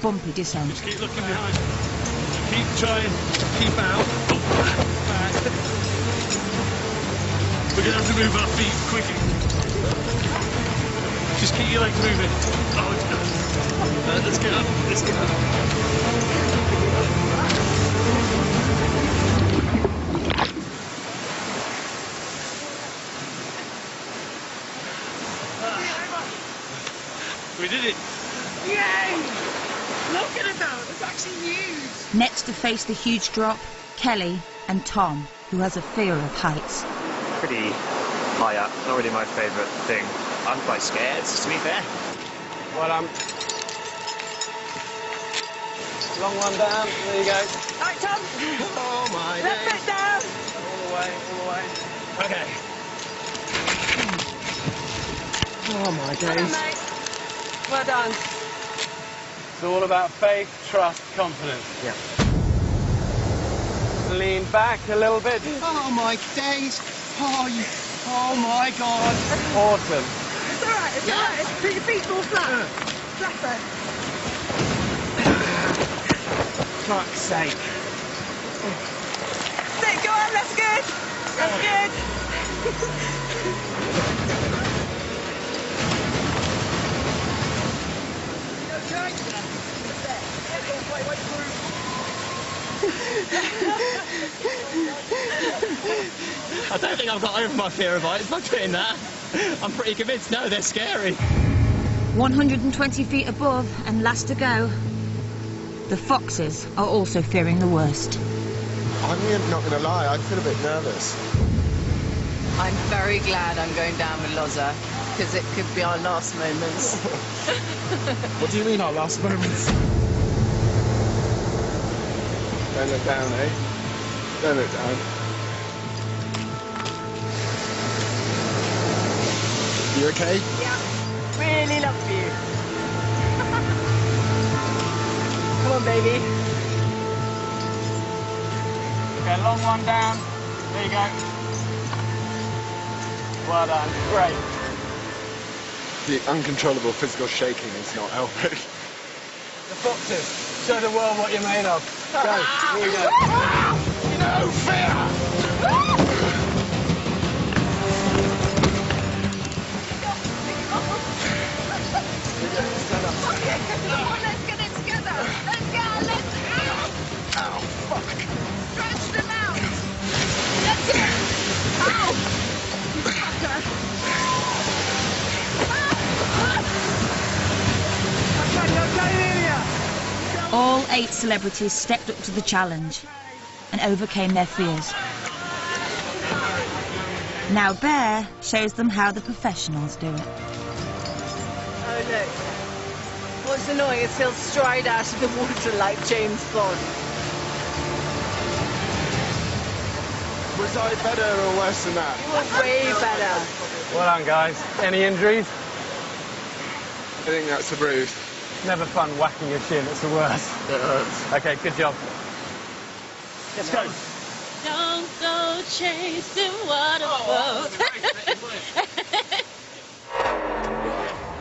bumpy descent. Just keep looking behind. Keep trying, keep out. Back. We're going to have to move our feet quickly. Just keep your legs moving. Oh, it's good. Let's get up, let's get up. We did it! Yay! Look at it though, it's actually huge! Next to face the huge drop, Kelly and Tom, who has a fear of heights. Pretty high up, not really my favourite thing. I'm quite scared, to be fair. Well, long one down, there you go. Right, Tom! Oh my Left foot down! All the way, all the way. Okay. Oh my days. Well done, mate. Well done. It's all about faith, trust, confidence. Yeah. Lean back a little bit. Oh my days! Oh my God! Awesome. It's alright, it's alright. Put your feet all flat. Flat foot. Fuck's sake. Sit, go on, that's good. That's good. I don't think I've got over my fear of heights by doing that. I'm pretty convinced, no, they're scary. 120 feet above and last to go. The foxes are also fearing the worst. I'm not going to lie, I feel a bit nervous. I'm very glad I'm going down with Loza, because it could be our last moments. What do you mean, our last moments? Don't look down, eh? Don't look down. You okay? Yeah. Really love you. Come on, baby. Okay, long one down. There you go. Well done. Great. The uncontrollable physical shaking is not helping. The foxes. Show the world what you're made of. Go. Here we go. No fear! Come on, let's get it together. Let's go, let's go. Ow, fuck. Stretch them out. That's it. Ow. You fucker. All 8 celebrities stepped up to the challenge and overcame their fears. Now Bear shows them how the professionals do it. Oh, look. What's annoying is he'll stride out of the water like James Bond. Was I better or worse than that? You were way better. Well done, guys. Any injuries? I think that's a bruise. Never fun whacking your chin, it's the worst. It hurts. Okay, good job. Let's go. Don't go chasing waterfalls.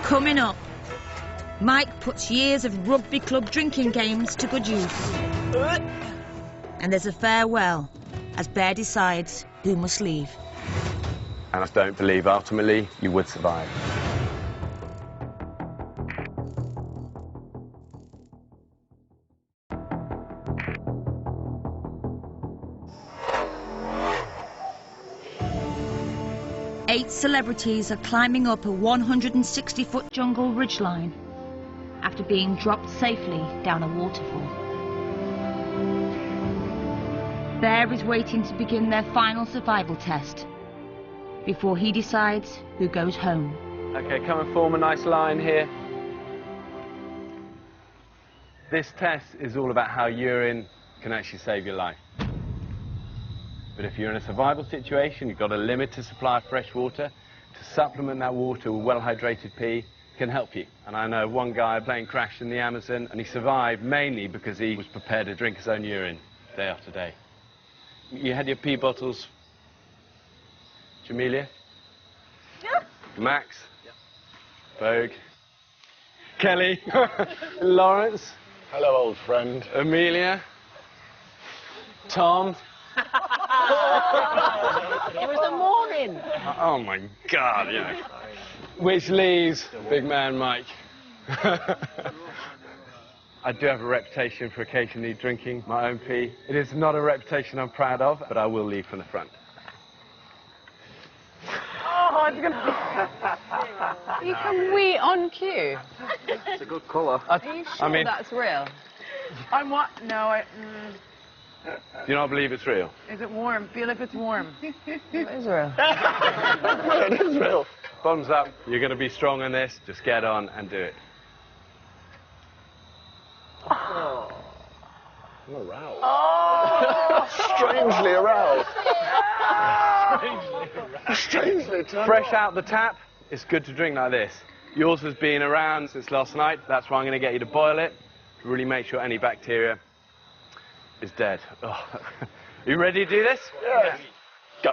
Coming up, Mike puts years of rugby club drinking games to good use. And there's a farewell as Bear decides who must leave. And I don't believe ultimately you would survive. Eight celebrities are climbing up a 160-foot jungle ridgeline after being dropped safely down a waterfall. Bear is waiting to begin their final survival test before he decides who goes home. Okay, come and form a nice line here. This test is all about how urine can actually save your life. But if you're in a survival situation, you've got a limited supply of fresh water. To supplement that water with well-hydrated pee can help you. And I know one guy, a plane crashed in the Amazon, and he survived mainly because he was prepared to drink his own urine day after day. You had your pee bottles. Jamelia? Yeah. Max? Yeah. Vogue? Kelly? Lawrence? Hello, old friend. Amelia. Tom. It was the morning. Oh my God, you know. Which leaves big man Mike. I do have a reputation for occasionally drinking my own pee. It is not a reputation I'm proud of, but I will lead from the front. Oh, it's gonna... You can wee on cue. It's a good colour. Are you sure that's real? I'm what? No, Do you not believe it's real? Is it warm? Feel if it's warm. It is real. It is real. Bottoms up. You're going to be strong on this. Just get on and do it. Oh. I'm aroused. Oh. Strangely aroused. Strangely aroused. Fresh out the tap, it's good to drink like this. Yours has been around since last night. That's why I'm going to get you to boil it, to really make sure any bacteria is dead. Oh. Are you ready to do this? Yes. Go.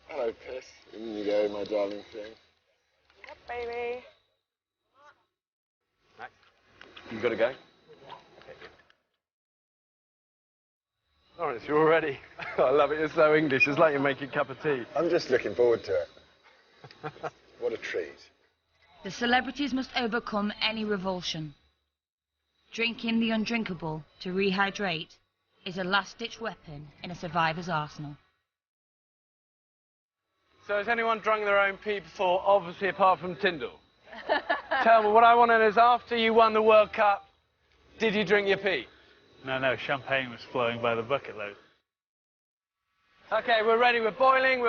Hello, Piss. In you go, my darling thing. Yep, baby. Max, you got to go. Lawrence, you're all ready. I love it. You're so English. It's like you're making a cup of tea. I'm just looking forward to it. What a treat. The celebrities must overcome any revulsion. Drinking the undrinkable to rehydrate is a last-ditch weapon in a survivor's arsenal. So has anyone drunk their own pee before, obviously apart from Tyndall? Tell me, what I want to know is, after you won the World Cup, did you drink your pee? No, champagne was flowing by the bucket load. OK, we're ready. We're boiling.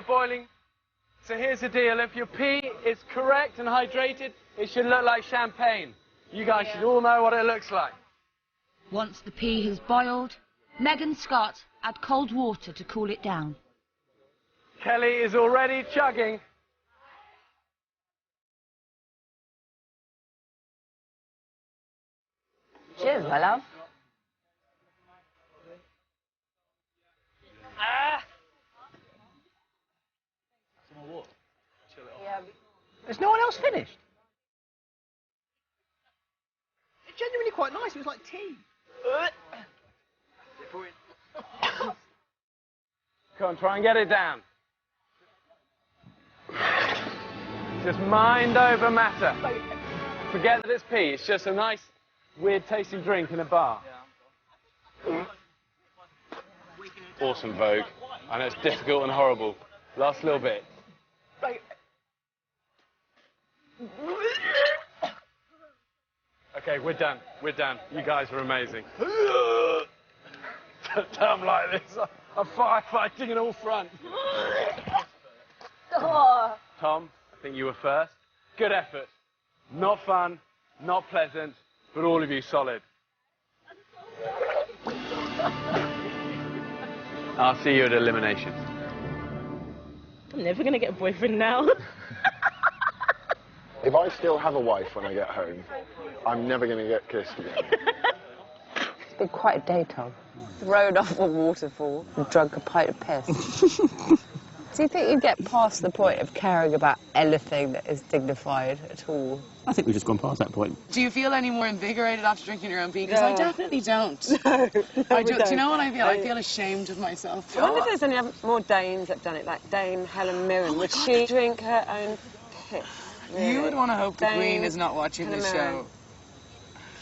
So here's the deal. If your pee is correct and hydrated, it should look like champagne. You guys should all know what it looks like. Once the pea has boiled, Meg and Scott add cold water to cool it down. Kelly is already chugging. Cheers, my love. Yeah. Has no one else finished? It's genuinely quite nice. It was like tea. Come on, try and get it down. Just mind over matter. Forget that it's pee. It's just a nice, weird tasting drink in a bar. Awesome, Vogue. I know it's difficult and horrible. Last little bit. Okay, we're done. We're done. You guys are amazing. I'm like this. I'm firefighting in all front. Tom, I think you were first. Good effort. Not fun, not pleasant, but all of you solid. I'll see you at elimination. I'm never going to get a boyfriend now. If I still have a wife when I get home, I'm never going to get kissed again. It's been quite a day, Tom. Thrown off a waterfall and drunk a pint of piss. Do you think you'd get past the point of caring about anything that is dignified at all? I think we've just gone past that point. Do you feel any more invigorated after drinking your own pee? Because I definitely don't. No, Do you know what I feel? I feel ashamed of myself. I wonder if there's any more Danes that have done it, like Dame Helen Mirren. Would she drink her own piss? Really? You would want to hope the Queen is not watching this show.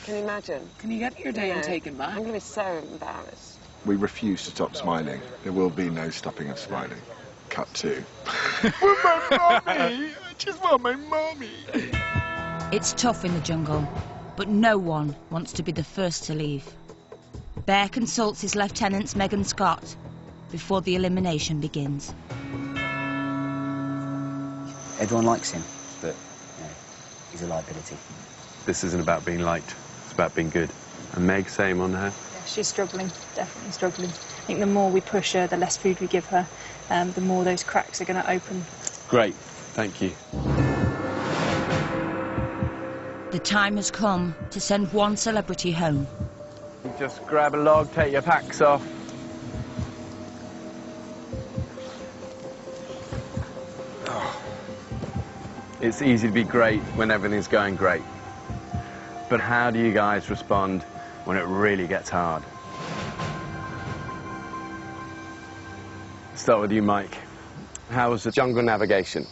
Can you imagine? Can you get your Dame taken back? I'm going to be so embarrassed. We refuse to stop smiling. There will be no stopping of smiling. Cut 2. My mummy! I just want my mummy! It's tough in the jungle, but no one wants to be the first to leave. Bear consults his lieutenants Meg and Scott before the elimination begins. Everyone likes him, but he's a liability. This isn't about being liked, it's about being good. And Meg, same on her. Yeah, she's struggling, definitely struggling. I think the more we push her, the less food we give her, the more those cracks are going to open. Great, thank you. The time has come to send one celebrity home. Just grab a log, take your packs off. It's easy to be great when everything's going great. But how do you guys respond when it really gets hard? Start with you, Mike. How was the jungle navigation?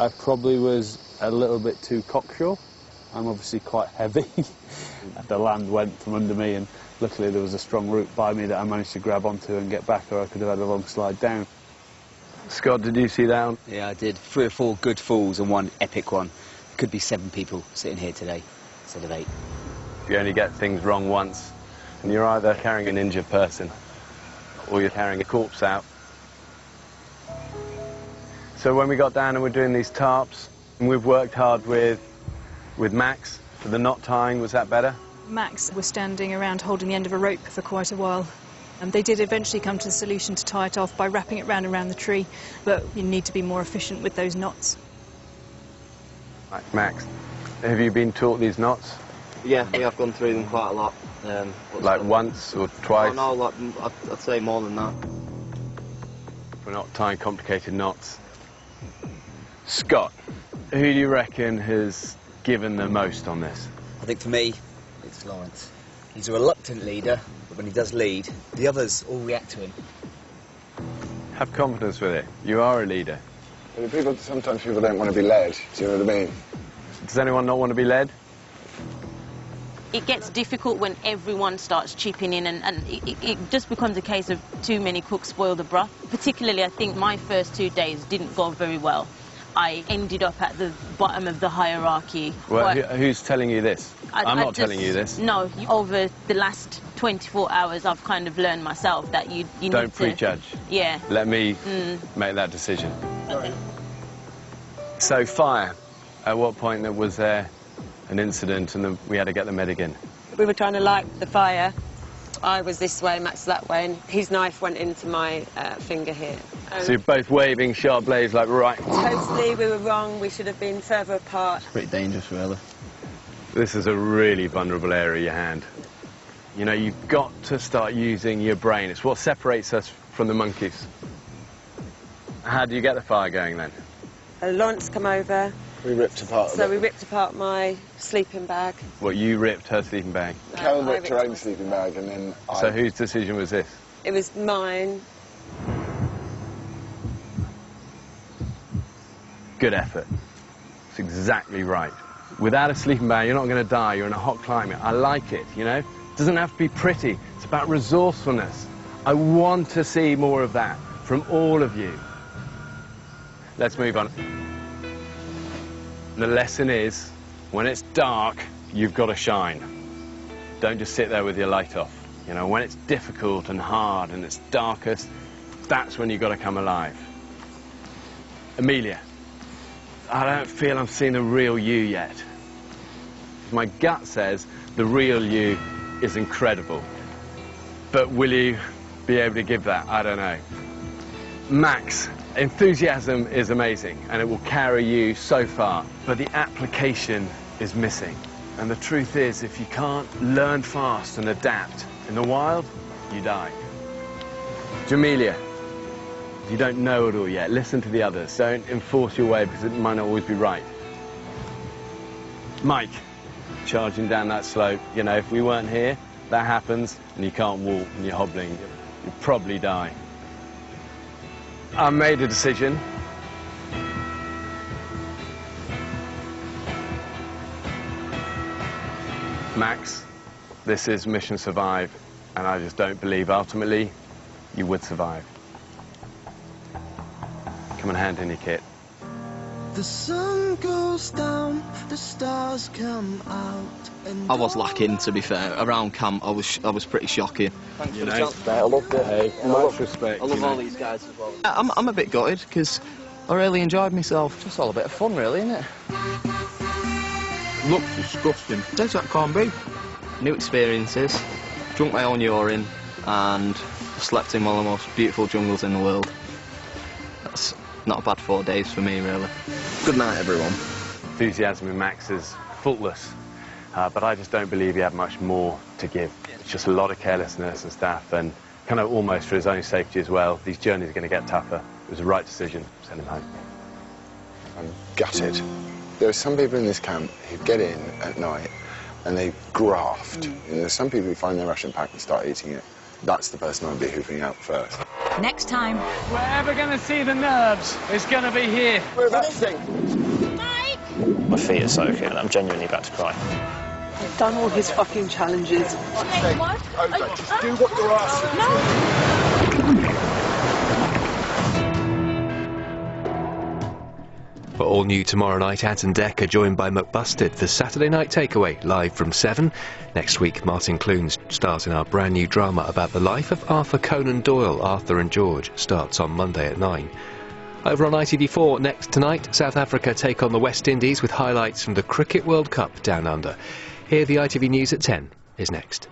I probably was a little bit too cocksure. I'm obviously quite heavy. The land went from under me, and luckily there was a strong root by me that I managed to grab onto and get back, or I could have had a long slide down. Scott, did you see that one? Yeah, I did. 3 or 4 good falls and 1 epic one. Could be 7 people sitting here today instead of 8. You only get things wrong once, and you're either carrying an injured person or you're carrying a corpse out. So when we got down and we're doing these tarps, and we've worked hard with Max for the knot tying, was that better? Max was standing around holding the end of a rope for quite a while. They did eventually come to the solution to tie it off by wrapping it round and round the tree, but you need to be more efficient with those knots. Right, Max, have you been taught these knots? Yeah, we have gone through them quite a lot. Like once or twice? No, like, I'd say more than that. We're not tying complicated knots. Scott, who do you reckon has given the most on this? I think for me, it's Lawrence. He's a reluctant leader, but when he does lead, the others all react to him. Have confidence with it. You are a leader. Sometimes people don't want to be led, do you know what I mean? Does anyone not want to be led? It gets difficult when everyone starts chipping in, and it just becomes a case of too many cooks spoil the broth. Particularly, I think my first 2 days didn't go very well. I ended up at the bottom of the hierarchy. Well, who's telling you this? I'm not telling you this. No, over the last 24 hours, I've kind of learned myself that you need to... Don't prejudge. Yeah. Let me make that decision. Okay. So, fire. At what point was there an incident and then we had to get the medic in? We were trying to light the fire. I was this way, Max that way, and his knife went into my finger here. So you're both waving sharp blades like, right. Totally, we were wrong. We should have been further apart. It's pretty dangerous, really. This is a really vulnerable area, your hand. You know, you've got to start using your brain. It's what separates us from the monkeys. How do you get the fire going, then? Lawrence come over. We ripped apart. So we ripped apart my sleeping bag. What, you ripped her sleeping bag? Carol ripped her own sleeping bag, and then So whose decision was this? It was mine. Good effort. It's exactly right. Without a sleeping bag, you're not going to die. You're in a hot climate. I like it, you know? It doesn't have to be pretty. It's about resourcefulness. I want to see more of that from all of you. Let's move on. The lesson is, when it's dark, you've got to shine. Don't just sit there with your light off. You know, when it's difficult and hard and it's darkest, that's when you've got to come alive. Amelia, I don't feel I'm seeing the real you yet. My gut says the real you is incredible. But will you be able to give that? I don't know. Max, enthusiasm is amazing and it will carry you so far, but the application is missing. And the truth is, if you can't learn fast and adapt in the wild, you die. Jamelia, you don't know it all yet. Listen to the others. Don't enforce your way because it might not always be right. Mike, charging down that slope. You know, if we weren't here, that happens and you can't walk and you're hobbling. You'd probably die. I made a decision. Max, this is Mission Survive, and I just don't believe ultimately you would survive. Come and hand in your kit. The sun goes down, the stars come out. I was lacking, to be fair. Around camp, I was pretty shocking. Thanks for the chance, mate. I loved it. Hey, much respect. I love all these guys as well. I'm a bit gutted because I really enjoyed myself. It's all a bit of fun, really, isn't it? Looks disgusting. Tastes like corned beef. New experiences, drunk my own urine, and slept in one of the most beautiful jungles in the world. That's not a bad 4 days for me, really. Good night, everyone. Enthusiasm in Max is faultless, but I just don't believe he had much more to give. It's just a lot of carelessness and stuff, and kind of almost for his own safety as well. These journeys are going to get tougher. It was the right decision. Send him home. I'm gutted. There are some people in this camp who get in at night and they graft. And there's some people who find their ration pack and start eating it. That's the person I'd be hoofing out first. Next time. If we're ever going to see the nerves, it's going to be here. We're about to sing. My feet are soaking and I'm genuinely about to cry. I've done all his fucking challenges. Just do what you're asked. For all new tomorrow night, Ant and Dec are joined by McBusted for Saturday Night Takeaway, live from 7. Next week, Martin Clunes stars in our brand new drama about the life of Arthur Conan Doyle. Arthur and George starts on Monday at 9. Over on ITV4 next tonight, South Africa take on the West Indies with highlights from the Cricket World Cup Down Under. Here, the ITV News at 10 is next.